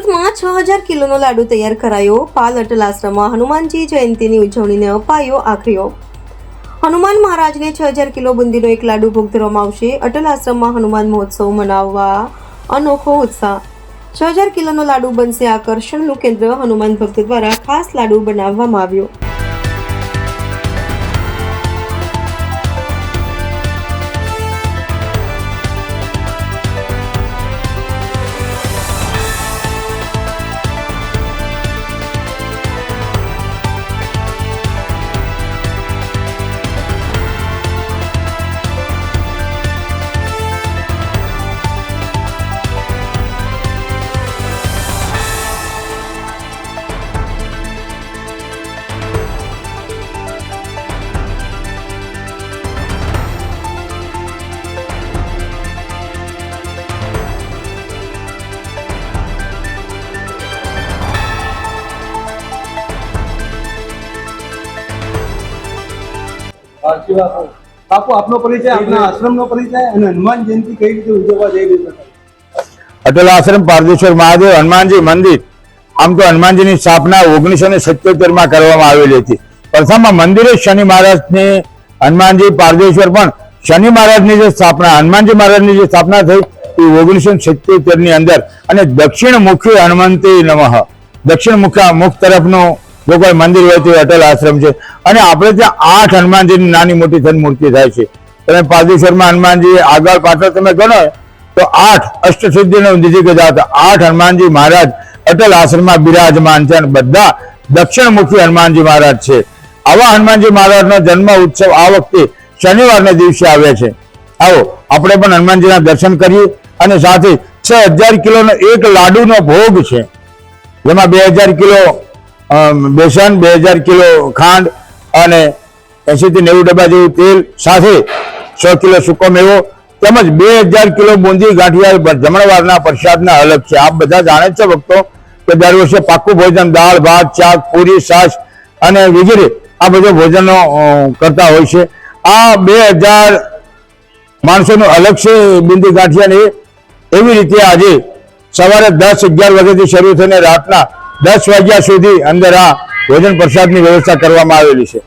સુરતમાં 6000 કિલોનો લાડુ તૈયાર કરાયો। પાલ અટલ આશ્રમમાં હનુમાનજી જયંતિની ઉજવણીને અપાયો આખરીઓ। હનુમાન મહારાજને 6000 કિલો બુંદીનો એક લાડુ ભોગ ધરવામાં આવશે। અટલ આશ્રમમાં હનુમાન મહોત્સવ મનાવવા અનોખો ઉત્સાહ। 6000 કિલોનો લાડુ બનશે આકર્ષણનું કેન્દ્ર। હનુમાન ભક્ત દ્વારા ખાસ લાડુ બનાવવામાં આવ્યો। બાપુ આપનો પરિચય, આપના આશ્રમનો પરિચય અને હનુમાન જયંતિ કઈ રીતે ઉજવવા જઈ રહી છે? અટલ આશ્રમ પારદેશ્વર મહાદેવ હનુમાનજી મંદિર આમ તો હનુમાનજીની સ્થાપના 1977 કરવામાં આવેલી હતી। પ્રથમ મંદિરે શનિ મહારાજની હનુમાનજી પારદેશ્વર પણ શનિ મહારાજની જે સ્થાપના હનુમાનજી મહારાજની જે સ્થાપના થઈ એ 1977 ની અંદર અને દક્ષિણ મુખી હનુમંતી નમઃ દક્ષિણ મુખ તરફનું જો કોઈ મંદિર હોય તો અટલ આશ્રમ છે। અને આપણે ત્યાં 8 હનુમાનજીની નાની મોટી થઈને મૂર્તિ થાય છે। તમે પારદેશ્વરમાં હનુમાનજી આગળ પાછળ તમે ગણો તો 8 અષ્ટસિદ્ધિનો નિધિ ગજા હતા। 8 હનુમાનજી મહારાજ અટલ આશ્રમમાં બિરાજમાન છે અને બધા દક્ષિણમુખી હનુમાનજી મહારાજ છે। આવા હનુમાનજી મહારાજનો જન્મ ઉત્સવ આ વખતે શનિવારના દિવસે આવે છે। આવો આપણે પણ હનુમાનજીના દર્શન કરીએ અને સાથે 6000 કિલોનો એક લાડુનો ભોગ છે, જેમાં 2000 કિલો બેસન, 2000 કિલો ખાંડ અને 80 થી 90 ડબ્બા જેવું તેલ, સાથે 100 કિલો સૂકો મેવો તેમજ 2000 કિલો બુંદી ગાંઠિયા જમણવારના પ્રસાદના અલગ છે। આપ બધા જાણે છે ભક્તો કે દર વર્ષે પાકું ભોજન દાળ ભાત શાક પૂરી છાશ અને વગેરે આ બધો ભોજનો કરતા હોય છે। આ 2000 માણસોનું અલગ છે બુંદી ગાંઠિયાને। એવી રીતે આજે સવારે 10-11 વાગ્યાથી શરૂ થઈને રાતના 10 વાગ્યા સુધી અંદર આ ભોજન પ્રસાદની વ્યવસ્થા કરવામાં આવેલી છે।